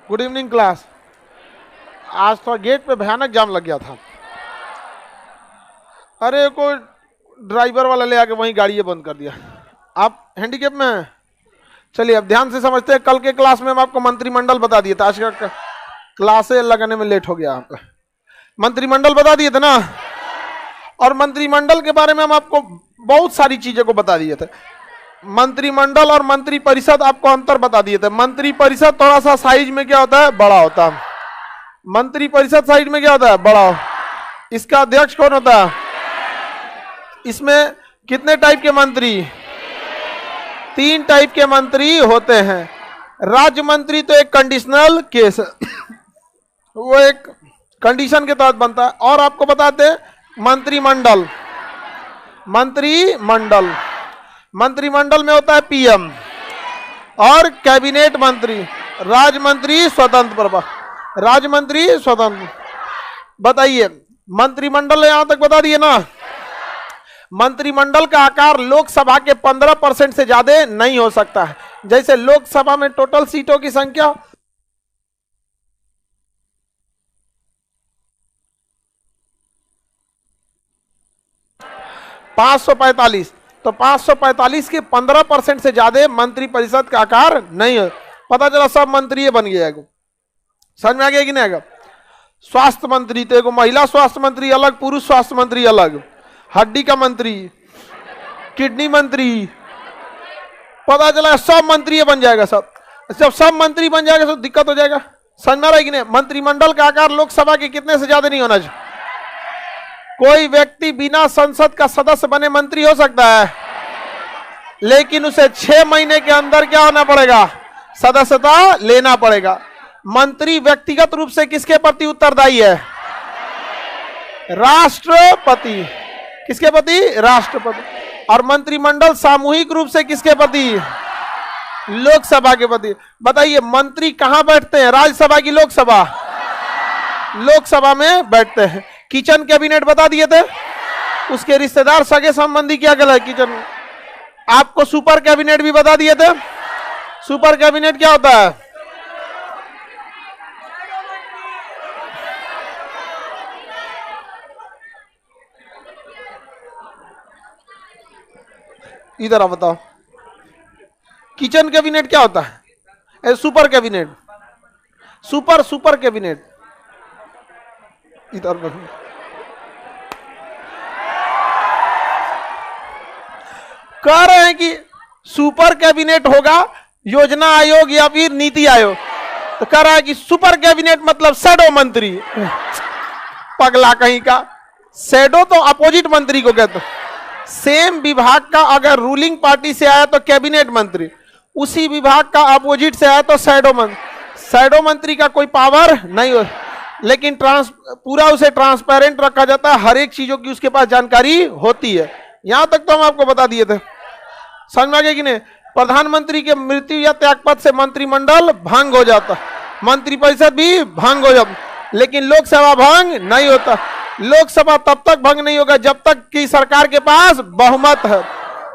Good evening class. आज तो gate पे भयानक जाम लग गया था। अरे कोई ड्राइवर वाला ले आके वहीं गाड़ी बंद कर दिया। आप हैंडीकैप में हैं? चलिए अब ध्यान से समझते हैं। कल के क्लास में हम आपको मंत्रिमंडल बता दिए थे। आज का क्लासे लगाने में लेट हो गया आपका। मंत्रिमंडल बता दिए थे ना, और मंत्रिमंडल के बारे में हम आपको बहुत सारी चीजों को बता दिए थे। मंत्रिमंडल और मंत्री परिषद आपको अंतर बता दिए थे। मंत्री परिषद थोड़ा सा साइज में क्या होता है, बड़ा होता है। मंत्री परिषद साइज में क्या होता है, बड़ा। इसका अध्यक्ष कौन होता है? इसमें कितने टाइप के मंत्री? 3 टाइप के मंत्री होते हैं। राज्य मंत्री तो एक कंडीशनल केस है, वो एक कंडीशन के तहत बनता है। और आपको बताते हैं मंत्रिमंडल। मंत्रिमंडल मंत्रिमंडल में होता है पीएम और कैबिनेट मंत्री। राज्य मंत्री स्वतंत्र प्रभार। राज्य मंत्री स्वतंत्र। बताइए मंत्रिमंडल यहां तक बता दिए ना। मंत्रिमंडल का आकार लोकसभा के 15% से ज्यादा नहीं हो सकता है। जैसे लोकसभा में टोटल सीटों की संख्या 545, तो 545 के 15% से ज्यादा मंत्री परिषद का आकार नहीं है। पता चला सब मंत्री बन गया। समझ में आ गया कि नहीं आएगा? स्वास्थ्य मंत्री तो एगो महिला स्वास्थ्य मंत्री अलग, पुरुष स्वास्थ्य मंत्री अलग, हड्डी का मंत्री, किडनी मंत्री। पता चला सब मंत्री बन जाएगा। सब जब सब मंत्री बन जाएगा तो दिक्कत हो जाएगा। समझ में आ रहा है कि नहीं? मंत्रिमंडल का आकार लोकसभा के कितने से ज्यादा नहीं होना चाहिए। कोई व्यक्ति बिना संसद का सदस्य बने मंत्री हो सकता है, लेकिन उसे 6 महीने के अंदर क्या होना पड़ेगा, सदस्यता लेना पड़ेगा। मंत्री व्यक्तिगत रूप से किसके प्रति उत्तरदायी है? राष्ट्रपति। किसके प्रति? राष्ट्रपति। और मंत्रिमंडल सामूहिक रूप से किसके प्रति? लोकसभा के प्रति। बताइए मंत्री कहां बैठते हैं, राज्यसभा की लोकसभा? लोकसभा में बैठते हैं। किचन कैबिनेट बता दिए थे, उसके रिश्तेदार सगे संबंधी क्या कहलाए? किचन। आपको सुपर कैबिनेट भी बता दिए थे। सुपर कैबिनेट क्या होता है? इधर आप बताओ, किचन कैबिनेट क्या होता है? Super cabinet. सुपर कैबिनेट इधर कह रहे हैं कि सुपर कैबिनेट होगा योजना आयोग या फिर नीति आयोग, तो कह रहा है कि सुपर कैबिनेट मतलब शैडो मंत्री। पगला कहीं का। शैडो तो अपोजिट मंत्री को कहते हैं। सेम विभाग का अगर रूलिंग पार्टी से आया तो कैबिनेट मंत्री, उसी विभाग का अपोजिट से आया तो शैडो मंत्री। शैडो मंत्री का कोई पावर नहीं हो, लेकिन पूरा उसे ट्रांसपेरेंट रखा जाता है। हर एक चीजों की उसके पास जानकारी होती है। यहां तक तो हम आपको बता दिए थे। समझ में आ गया कि नहीं? प्रधानमंत्री के मृत्यु या त्यागपत्र से मंत्रिमंडल भंग हो जाता, मंत्री परिषद भी भंग हो जाता, लेकिन लोकसभा भंग नहीं होता। लोकसभा तब तक भंग नहीं होगा जब तक कि सरकार के पास बहुमत है।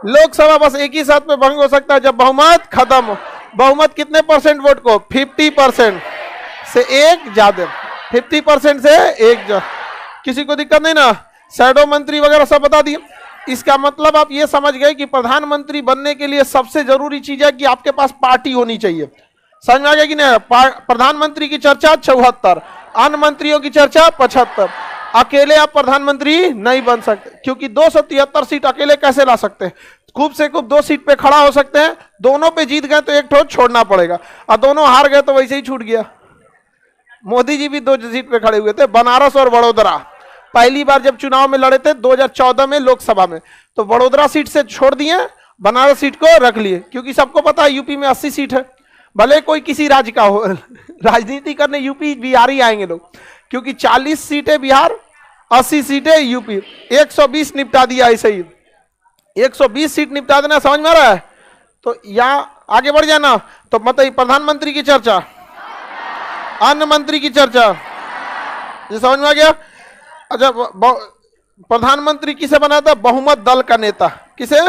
लोकसभा बस एक ही साथ में भंग हो सकता है जब बहुमत खत्म हो। बहुमत कितने परसेंट वोट को? 50% से एक ज्यादा। 50% से एक ज्यादा। किसी को दिक्कत नहीं ना? शैडो मंत्री वगैरह सब बता दिए। इसका मतलब आप ये समझ गए कि प्रधानमंत्री बनने के लिए सबसे जरूरी चीज है कि आपके पास पार्टी होनी चाहिए। समझ में आ गया कि नहीं? प्रधानमंत्री की चर्चा 74, अन्य मंत्रियों की चर्चा 75। अकेले आप प्रधानमंत्री नहीं बन सकते, क्योंकि 273 सीट अकेले कैसे ला सकते हैं? खूब से खूब 2 सीट पे खड़ा हो सकते हैं। दोनों पे जीत गए तो एक ठोस छोड़ना पड़ेगा, और दोनों हार गए तो वैसे ही छूट गया। मोदी जी भी 2 सीट पे खड़े हुए थे, बनारस और वडोदरा। पहली बार जब चुनाव में लड़े थे 2014 में लोकसभा में, तो वडोदरा सीट से छोड़ दिए, बनारस सीट को रख लिए, क्योंकि सबको पता है यूपी में 80 सीट है। भले कोई किसी राज्य का हो, राजनीति करने यूपी बिहार ही आएंगे लोग, क्योंकि 40 सीटें बिहार, 80 सीटें यूपी। 120 निपटा दिया ऐसे ही। 120 सीट निपटा देना। समझ में आ रहा है? तो यहाँ आगे बढ़ जाना। तो मतलब प्रधानमंत्री की चर्चा, अन्य मंत्री की चर्चा, ये समझ में आ गया? अच्छा, प्रधानमंत्री किसे बनाता? बहुमत दल का नेता। किसे?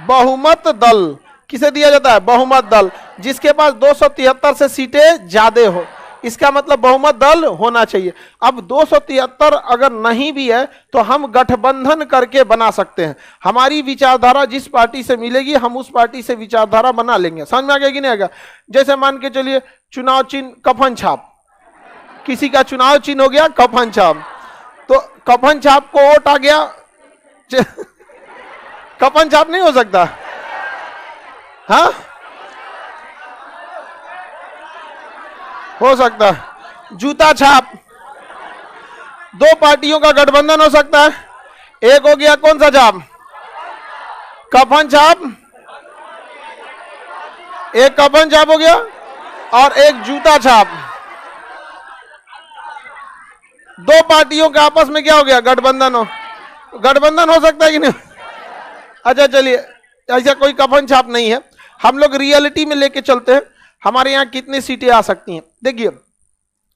बहुमत दल किसे दिया जाता है? बहुमत दल, जिसके पास 273 से सीटें ज्यादा हो, इसका मतलब बहुमत दल होना चाहिए। अब 273 अगर नहीं भी है तो हम गठबंधन करके बना सकते हैं। हमारी विचारधारा जिस पार्टी से मिलेगी हम उस पार्टी से विचारधारा बना लेंगे। समझ में आ गया कि नहीं आएगा? जैसे मान के चलिए चुनाव चिन्ह कफन छाप, किसी का चुनाव चिन्ह हो गया कफन छाप, तो कफन छाप को वोट आ गया, कफन छाप नहीं हो सकता। हाँ हो सकता है। जूता छाप, दो पार्टियों का गठबंधन हो सकता है। एक हो गया कौन सा छाप? कफन छाप, एक कफन छाप हो गया और एक जूता छाप। दो पार्टियों के आपस में क्या हो गया? गठबंधन हो, गठबंधन हो सकता है कि नहीं? अच्छा चलिए, ऐसा कोई कफन छाप नहीं है, हम लोग रियलिटी में लेके चलते हैं। हमारे यहाँ कितनी सीटें आ सकती हैं? देखिए,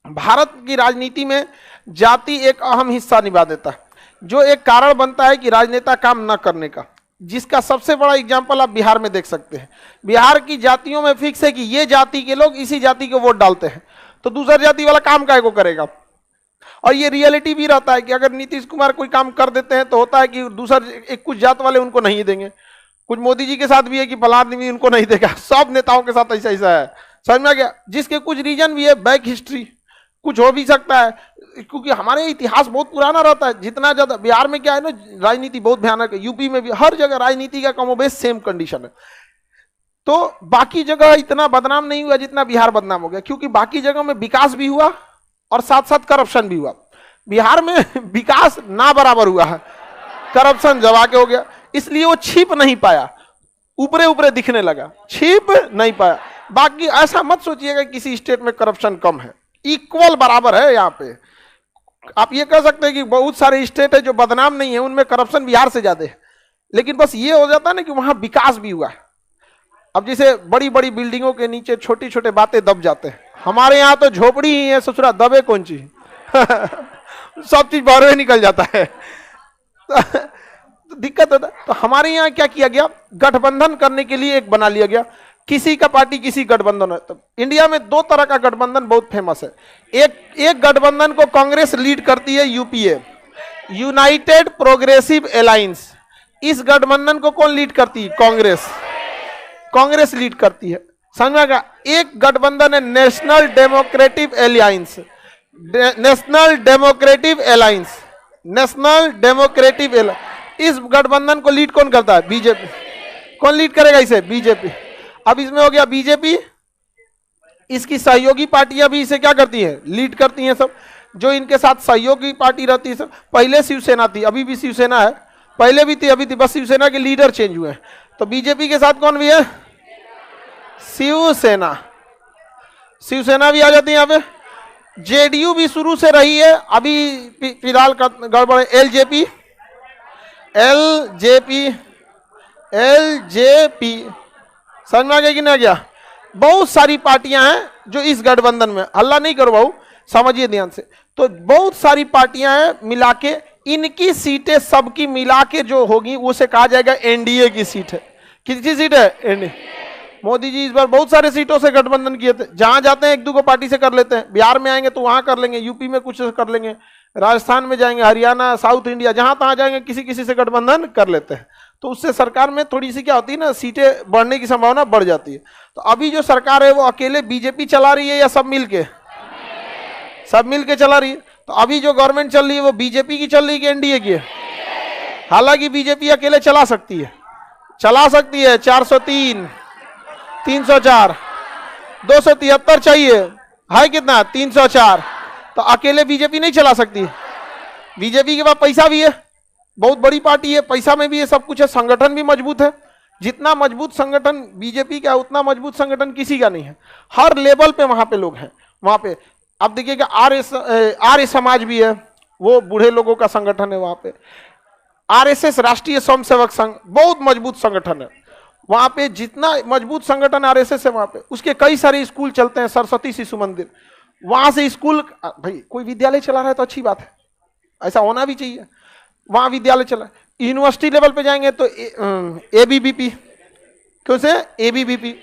भारत की राजनीति में जाति एक अहम हिस्सा निभा देता है, जो एक कारण बनता है कि राजनेता काम न करने का। जिसका सबसे बड़ा एग्जाम्पल आप बिहार में देख सकते हैं। बिहार की जातियों में फिक्स है कि ये जाति के लोग इसी जाति को वोट डालते हैं, तो दूसरी जाति वाला काम काहे को करेगा। और ये रियलिटी भी रहता है कि अगर नीतीश कुमार कोई काम कर देते हैं तो होता है कि दूसर कुछ जात वाले उनको नहीं देंगे। कुछ मोदी जी के साथ भी है कि फलां आदमी उनको नहीं देगा, सब नेताओं के साथ ऐसा ऐसा है। समझ में आ गया? जिसके कुछ रीजन भी है, बैक हिस्ट्री कुछ हो भी सकता है, क्योंकि हमारे इतिहास बहुत पुराना रहता है। जितना ज्यादा बिहार में क्या है ना, राजनीति बहुत भयानक है, यूपी में भी हर जगह राजनीति का कमोबेश सेम कंडीशन है। तो बाकी जगह इतना बदनाम नहीं हुआ जितना बिहार बदनाम हो गया, क्योंकि बाकी जगह में विकास भी हुआ और साथ साथ करप्शन भी हुआ। बिहार में विकास ना बराबर हुआ है, करप्शन जमा के हो गया, इसलिए वो छिप नहीं पाया, ऊपरे ऊपरे दिखने लगा, छिप नहीं पाया। बाकी ऐसा मत सोचिएगा किसी स्टेट में करप्शन कम है, इक्वल बराबर है। यहाँ पे आप ये कह सकते हैं कि बहुत सारे स्टेट है जो बदनाम नहीं है, उनमें करप्शन बिहार से ज्यादा है, लेकिन बस ये हो जाता है ना कि वहां विकास भी हुआ। अब जैसे बड़ी बड़ी बिल्डिंगों के नीचे छोटी छोटे बातें दब जाते हैं, हमारे यहाँ तो झोपड़ी ही है, ससुरा दबे कौन चीज सब चीज बाहर निकल जाता है तो दिक्कत होता है। तो हमारे यहाँ क्या किया गया, गठबंधन करने के लिए एक बना लिया गया, किसी का पार्टी किसी गठबंधन है। तो इंडिया में दो तरह का गठबंधन बहुत फेमस है। एक गठबंधन को कांग्रेस लीड करती है, यूपीए, यूनाइटेड प्रोग्रेसिव अलायंस। इस गठबंधन को कौन लीड करती है? कांग्रेस, कांग्रेस लीड करती है। समझ में आ गया? एक गठबंधन है national democratic alliance, national democratic alliance, national democratic alliance. इस गठबंधन को लीड कौन करता है? बीजेपी। कौन लीड करेगा इसे? बीजेपी। अब इसमें हो गया बीजेपी, इसकी सहयोगी पार्टियां भी इसे क्या करती हैं? लीड करती हैं सब। जो इनके साथ सहयोगी पार्टी रहती है सब, पहले शिवसेना थी, अभी भी शिवसेना है, पहले भी थी अभी थी, बस शिवसेना के लीडर चेंज हुए हैं। तो बीजेपी के साथ कौन भी है? शिवसेना, शिवसेना भी आ जाती है यहाँ पे। जेडीयू भी शुरू से रही है, अभी फिलहाल गड़बड़ है। एलजेपी, एलजेपी, एलजेपी, समझ में आ गया कि नहीं आ गया? बहुत सारी पार्टियां हैं जो इस गठबंधन में, हल्ला नहीं करो भाऊ, समझिए ध्यान से। तो बहुत सारी पार्टियां हैं मिला के, इनकी सीटें सबकी मिला के जो होगी उसे कहा जाएगा एनडीए की सीट है। किसकी सीट है? एनडीए। मोदी जी इस बार बहुत सारे सीटों से गठबंधन किए थे, जहां जाते हैं एक दो को पार्टी से कर लेते हैं। बिहार में आएंगे तो वहां कर लेंगे, यूपी में कुछ कर लेंगे, राजस्थान में जाएंगे, हरियाणा, साउथ इंडिया, जहां तहां जाएंगे किसी किसी से गठबंधन कर लेते हैं। तो उससे सरकार में थोड़ी सी क्या होती है ना, सीटें बढ़ने की संभावना बढ़ जाती है। तो अभी जो सरकार है वो अकेले बीजेपी चला रही है या सब मिलके? सब मिलके चला रही है। तो अभी जो गवर्नमेंट चल रही है वो बीजेपी की चल रही है कि एनडीए की है? हालांकि बीजेपी अकेले चला सकती है, चला सकती है। 403, 304, 273 चाहिए, है कितना? 304। तो अकेले बीजेपी नहीं चला सकती। बीजेपी के पास पैसा भी है, बहुत बड़ी पार्टी है, पैसा में भी है, सब कुछ है, संगठन भी मजबूत है। जितना मजबूत संगठन बीजेपी का उतना मजबूत संगठन किसी का नहीं है। हर लेवल पे वहां पे लोग हैं वहां पे। अब देखिएगा आर्य समाज भी है, वो बूढ़े लोगों का संगठन है वहां पे। आरएसएस, राष्ट्रीय स्वयंसेवक संघ, बहुत मजबूत संगठन है वहां पे। जितना मजबूत संगठन आरएसएस है वहां पे, उसके कई सारे स्कूल चलते हैं, सरस्वती शिशु मंदिर, वहां से स्कूल, भाई कोई विद्यालय चला रहा है तो अच्छी बात है, ऐसा होना भी चाहिए। वहां विद्यालय चला, यूनिवर्सिटी लेवल पे जाएंगे तो एबीवीपी, क्यों से एबीवीपी,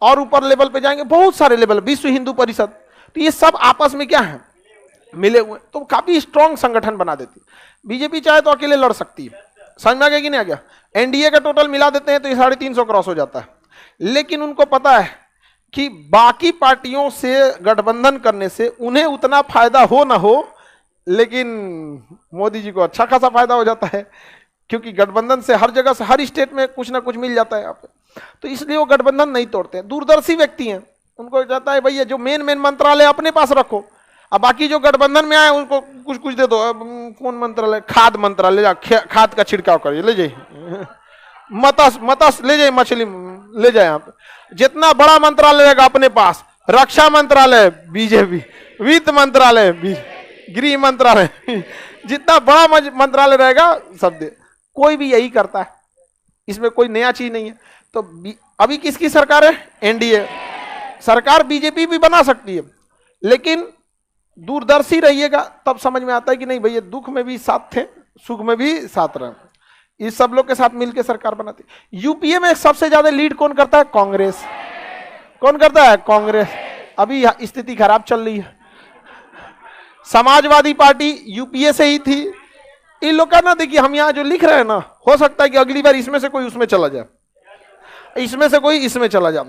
और ऊपर लेवल पे जाएंगे बहुत सारे लेवल, विश्व हिंदू परिषद, तो ये सब आपस में क्या है, मिले हुए, तो काफी स्ट्रॉन्ग संगठन बना देती। बीजेपी चाहे तो अकेले लड़ सकती है, समझ में आ गया कि नहीं आ गया। एनडीए का टोटल मिला देते हैं तो ये 350 क्रॉस हो जाता है, लेकिन उनको पता है कि बाकी पार्टियों से गठबंधन करने से उन्हें उतना फायदा हो ना हो, लेकिन मोदी जी को अच्छा खासा फायदा हो जाता है, क्योंकि गठबंधन से हर जगह से हर स्टेट में कुछ ना कुछ मिल जाता है यहाँ पे, तो इसलिए वो गठबंधन नहीं तोड़ते हैं। दूरदर्शी व्यक्ति हैं, उनको जाता है भैया जो मेन मंत्रालय अपने पास रखो, अब बाकी जो गठबंधन में आए उनको कुछ कुछ दे दो। अब कौन मंत्रालय, खाद मंत्रालय, खाद का छिड़काव करिए, ले जाइए, मत्स्य ले जाइए, मछली ले जाए, यहाँ पे जितना बड़ा मंत्रालय रहेगा अपने पास, रक्षा मंत्रालय बीजेपी, वित्त मंत्रालय गृह मंत्रालय, जितना बड़ा मंत्रालय रहेगा सब दे। कोई भी यही करता है, इसमें कोई नया चीज नहीं है। तो अभी किसकी सरकार है, एनडीए सरकार। बीजेपी भी बना सकती है, लेकिन दूरदर्शी रहिएगा तब समझ में आता है कि नहीं भैया दुख में भी साथ थे, सुख में भी साथ रहे, इस सब लोग के साथ मिलकर सरकार बनाती। यूपीए में सबसे ज्यादा लीड कौन करता है, कांग्रेस। कौन करता है, कांग्रेस। अभी स्थिति खराब चल रही है, समाजवादी पार्टी यूपीए से ही थी। इन लोग का ना, देखिए हम यहाँ जो लिख रहे हैं ना, हो सकता है कि अगली बार इसमें से कोई उसमें चला जाए, इसमें से कोई इसमें चला जाए,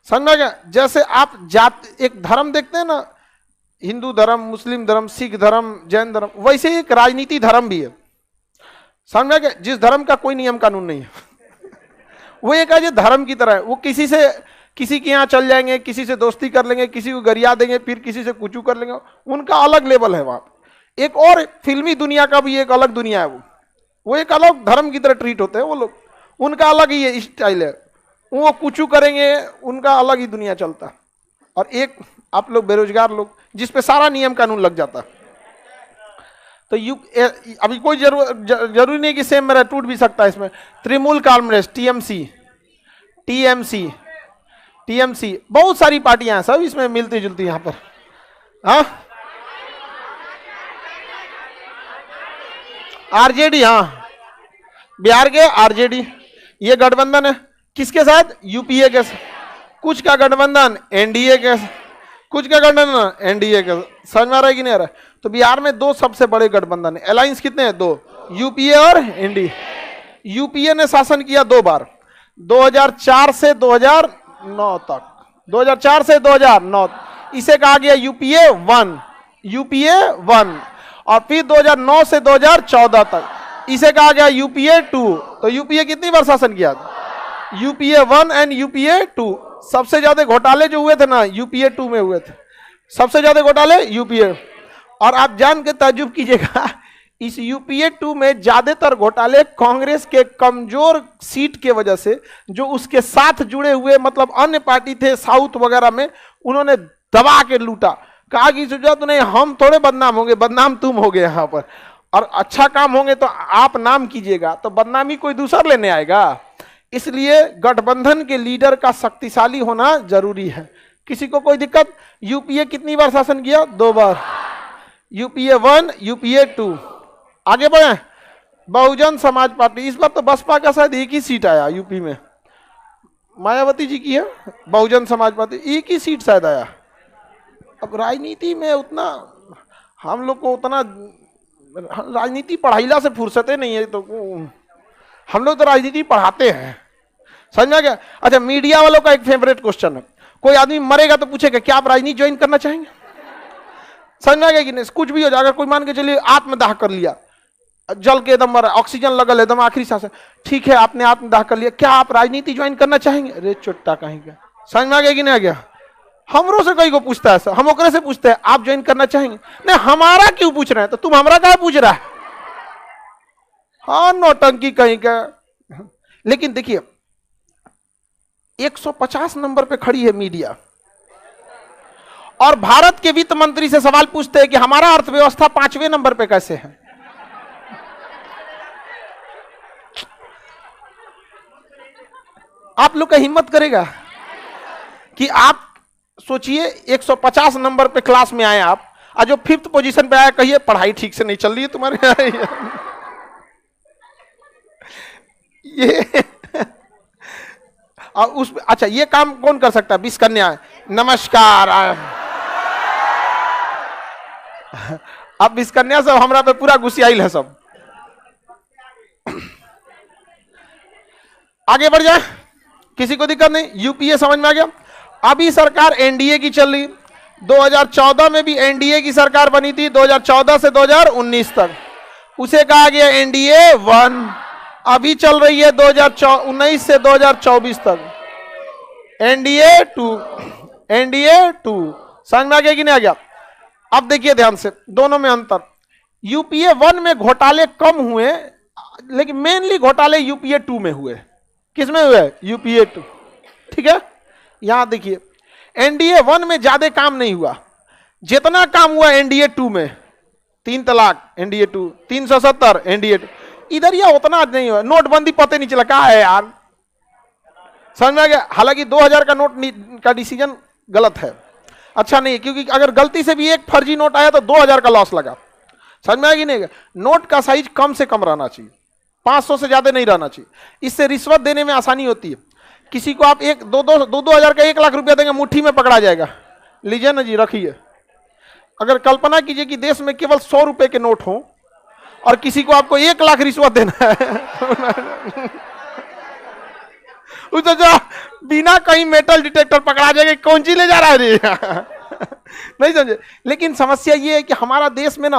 समझ गया। जैसे आप जात एक धर्म देखते हैं ना, हिंदू धर्म, मुस्लिम धर्म, सिख धर्म, जैन धर्म, वैसे एक राजनीति धर्म भी है, समझ में गया। जिस धर्म का कोई नियम कानून नहीं है वो एक धर्म की तरह है, वो किसी के यहाँ चल जाएंगे, किसी से दोस्ती कर लेंगे, किसी को गरिया देंगे, फिर किसी से कुचू कर लेंगे, उनका अलग लेवल है वहां। एक और फिल्मी दुनिया का भी एक अलग दुनिया है, वो एक अलग धर्म की तरह ट्रीट होते हैं वो लोग, उनका अलग ही स्टाइल है, वो कुचू करेंगे, उनका अलग ही दुनिया चलता है। और एक आप लोग बेरोजगार लोग जिसपे सारा नियम कानून लग जाता है, तो अभी कोई जरूरी नहीं कि सेम मेरा टूट भी सकता है इसमें। तृणमूल कांग्रेस, टीएमसी, बहुत सारी पार्टियां हैं, सब इसमें मिलती जुलती यहां पर। हाँ, आरजेडी, हाँ बिहार के आरजेडी, ये गठबंधन है किसके साथ, यूपीए के साथ। कुछ का गठबंधन एनडीए के, कुछ का गठबंधन एनडीए के, समझ में आ रहा है कि नहीं आ रहा है। तो बिहार में दो सबसे बड़े गठबंधन है, अलायंस कितने हैं, दो, यूपीए और एनडीए। यूपीए ने शासन किया 2 बार, 2004 से 2009 तक, 2004 से 2009, इसे कहा गया यूपीए 1, और फिर 2009 से 2014 तक इसे कहा गया यूपीए 2। तो यूपीए कितनी बार शासन किया, यूपीए 1 एंड यूपीए 2। सबसे ज्यादा घोटाले जो हुए थे ना, यूपीए 2 में हुए थे, सबसे ज्यादा घोटाले यूपीए। और आप जान के ताज्जुब कीजिएगा, इस यूपीए 2 में ज्यादातर घोटाले कांग्रेस के कमजोर सीट के वजह से, जो उसके साथ जुड़े हुए मतलब अन्य पार्टी थे साउथ वगैरह में, उन्होंने दबा के लूटा। कहा कि जरूरत नहीं, हम थोड़े बदनाम होंगे, बदनाम तुम होगे यहाँ पर, और अच्छा काम होंगे तो आप नाम कीजिएगा, तो बदनामी कोई दूसरा लेने आएगा। इसलिए गठबंधन के लीडर का शक्तिशाली होना जरूरी है। किसी को कोई दिक्कत, यूपीए कितनी बार शासन किया, 2 बार, यूपीए 1, यूपीए 2। आगे बढ़े, बहुजन समाज पार्टी, इस बार तो बसपा का शायद एक ही सीट आया यूपी में, मायावती जी की है, बहुजन समाज पार्टी एक ही सीट शायद आया। अब राजनीति में उतना हम लोग को उतना राजनीति पढ़ाईला से फुर्सते नहीं है, तो हम लोग तो राजनीति पढ़ाते हैं, समझ में गया। अच्छा, मीडिया वालों का एक फेवरेट क्वेश्चन है, कोई आदमी मरेगा तो पूछेगा क्या आप राजनीति ज्वाइन करना चाहेंगे, समझ में गया कि नहीं। कुछ भी हो जाएगा, कोई मान के चलिए आत्मदाह कर लिया, जल के एकदम मरा, ऑक्सीजन लगल एकदम आखिरी सांस, ठीक है आपने आत्मदाह कर लिया, क्या आप राजनीति ज्वाइन करना चाहेंगे, अरे चुट्टा कहीं का, समझ में आ गया कि नहीं आ गया। हमरों से कहीं को पूछता है, हम ओकरे से पूछते हैं आप ज्वाइन करना चाहेंगे, नहीं हमारा क्यों पूछ रहे हैं, तो तुम हमारा क्या पूछ रहा है, हाँ नौटंकी कहीं का। लेकिन देखिए 150 नंबर पे खड़ी है मीडिया, और भारत के वित्त मंत्री से सवाल पूछते हैं कि हमारा अर्थव्यवस्था 5वें नंबर पे कैसे है। आप लोग का हिम्मत करेगा कि आप सोचिए 150 नंबर पे क्लास में आए आप, और जो 5th पोजीशन पे आया, कहिए पढ़ाई ठीक से नहीं चल रही है तुम्हारे यहाँ। और उस अच्छा ये काम कौन कर सकता है? 20 कन्या नमस्कार। अब 20 कन्या सब हमरा पे पूरा गुस्सियाइल है सब। आगे बढ़ जाए, किसी को दिक्कत नहीं। यूपीए समझ में आ गया। अभी सरकार एनडीए की चल रही, 2014 में भी एनडीए की सरकार बनी थी, 2014 से 2019 तक, उसे कहा गया एनडीए 1। अभी चल रही है 2019 से 2024 तक एनडीए 2। एनडीए 2 समझ में आ गया कि नहीं आ गया? अब देखिए ध्यान से, दोनों में अंतर। यूपीए 1 में घोटाले कम हुए, लेकिन मेनली घोटाले यूपीए 2 में हुए। किसमें हुए? यूपीए 2। ठीक है, यहां देखिए एनडीए 1 में ज्यादा काम नहीं हुआ, जितना काम हुआ एनडीए 2 में। 3 तलाक एनडीए 2, 370 एनडीए 2। इधर यह उतना नहीं हुआ। नोटबंदी पता नहीं चला कहा है यार, समझ में आ गया? हालांकि 2000 का नोट का डिसीजन गलत है, अच्छा नहीं, क्योंकि अगर गलती से भी एक फर्जी नोट आया तो 2000 का लॉस लगा। समझ में आएगी नहीं? नोट का साइज कम से कम रहना चाहिए, 500 से ज्यादा नहीं रहना चाहिए। इससे रिश्वत देने में आसानी होती है। किसी को आप 2-2 हजार का 1 लाख रुपया देंगे, मुट्ठी में पकड़ा जाएगा। लीजिए ना जी, रखिए। अगर कल्पना कीजिए कि देश में केवल 100 रुपए के नोट हो और किसी को आपको 1 लाख रिश्वत देना है तो जो बिना कहीं मेटल डिटेक्टर पकड़ा जाएगा, कौन सी ले जा रहा है रे? नहीं समझे? लेकिन समस्या ये है कि हमारा देश में ना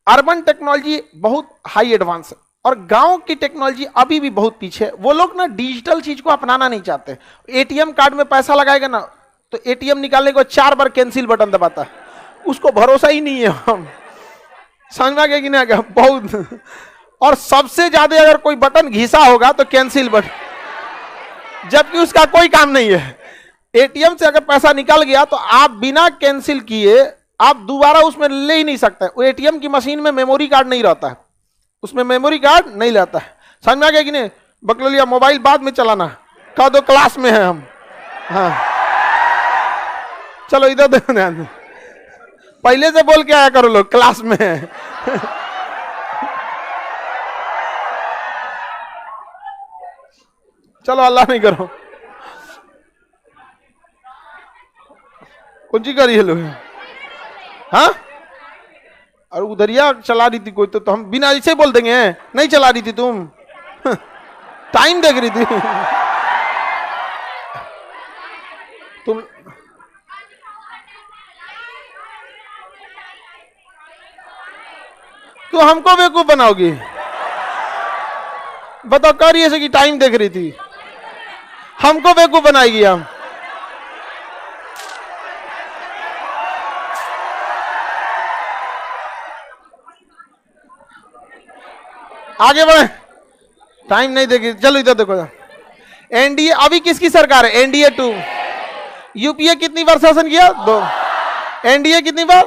अर्बन टेक्नोलॉजी बहुत हाई एडवांस है और गांव की टेक्नोलॉजी अभी भी बहुत पीछे है। वो लोग ना डिजिटल चीज को अपनाना नहीं चाहते। एटीएम कार्ड में पैसा लगाएगा ना तो एटीएम निकालने को 4 बार कैंसिल बटन दबाता है, उसको भरोसा ही नहीं है। हम समझ में आ गया कि नहीं आ गया? बहुत। और सबसे ज्यादा अगर कोई बटन घिसा होगा तो कैंसिल बटन, जबकि उसका कोई काम नहीं है। एटीएम से अगर पैसा निकल गया तो आप बिना कैंसिल किए आप दोबारा उसमें ले ही नहीं सकते। वो एटीएम की मशीन में मेमोरी कार्ड नहीं रहता है, उसमें मेमोरी कार्ड नहीं रहता है। समझ में आ गया कि नहीं? बकलोलिया मोबाइल बाद में चलाना, कह दो क्लास में है हम। हाँ चलो इधर देखो, ध्यान पहले से बोल के आया करो लोग, क्लास में है। चलो अल्लाह नहीं करो। कौन सी करी है लोग? हाँ, और उधरिया चला रही थी कोई तो हम बिना ऐसे बोल देंगे नहीं चला रही थी तुम। टाइम देख रही थी तुम। तो हमको बेवकूफ बनाओगी? बताओ, कर रही है कि टाइम देख रही थी, हमको बेवकूफ बनाएगी हम? आगे बढ़े, टाइम नहीं देगी। चलो इधर देखो, एनडीए अभी किसकी सरकार है? एनडीए 2। यूपीए कितनी बार शासन किया? 2। एनडीए कितनी बार?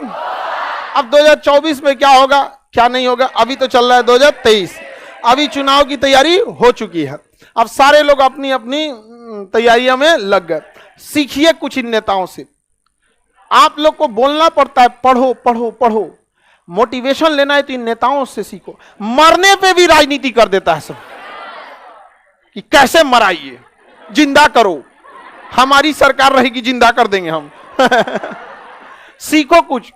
अब 2024 में क्या होगा क्या नहीं होगा, अभी तो चल रहा है 2023। अभी चुनाव की तैयारी हो चुकी है, अब सारे लोग अपनी अपनी तैयारियों में लग गए। सीखिए कुछ इन नेताओं से, आप लोग को बोलना पड़ता है पढ़ो पढ़ो पढ़ो, मोटिवेशन लेना है तो इन नेताओं से सीखो। मरने पे भी राजनीति कर देता है सब, कि कैसे मराइए, जिंदा करो, हमारी सरकार रहेगी जिंदा कर देंगे हम। सीखो कुछ,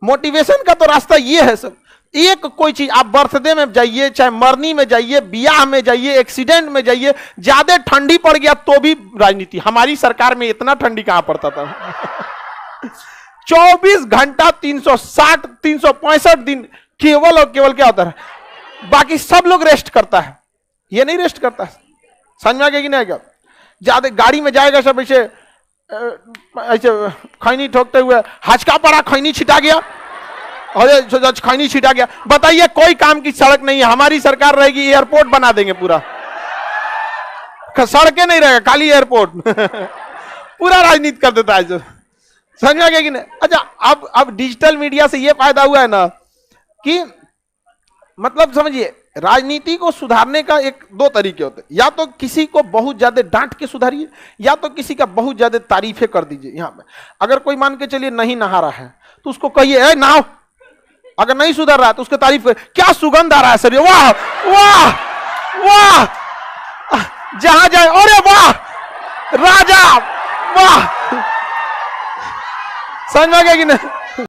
मोटिवेशन का तो रास्ता ये है सब। एक कोई चीज, आप बर्थडे में जाइए, चाहे मरनी में जाइए, ब्याह में जाइए, एक्सीडेंट में जाइए, ज्यादा ठंडी पड़ गया तो भी राजनीति। हमारी सरकार में इतना ठंडी कहां पड़ता था? 24 घंटा 360 365 दिन केवल और केवल क्या होता है, बाकी सब लोग रेस्ट करता है, ये नहीं रेस्ट करता है। समझ में आ गया कि नहीं आएगा? ज्यादा गाड़ी में जाएगा सब ऐसे ऐसे खैनी ठोकते हुए, हचका पड़ा, खैनी छिटा गया, अरे खैनी छिटा गया। बताइए, कोई काम की सड़क नहीं है। हमारी सरकार रहेगी, एयरपोर्ट बना देंगे पूरा, सड़कें नहीं रहेगा, खाली एयरपोर्ट। पूरा राजनीति कर देता है जो। समझ में आ गया कि नहीं? अच्छा, अब डिजिटल मीडिया से ये फायदा हुआ है ना कि मतलब समझिए, राजनीति को सुधारने का एक 2 तरीके होते हैं। या तो किसी को बहुत ज्यादा डांट के सुधारिए, या तो किसी का बहुत ज्यादा तारीफें कर दीजिए। यहाँ पे अगर कोई मान के चलिए नहीं नहा रहा है तो उसको कहिए नहाओ, अगर नहीं सुधर रहा है तो उसके तारीफ कर, क्या सुगंध आ रहा है सर, वाह वाह वाह, जहां जाए, अरे वाह राजा, वाह। समझ में आ गया कि नहीं?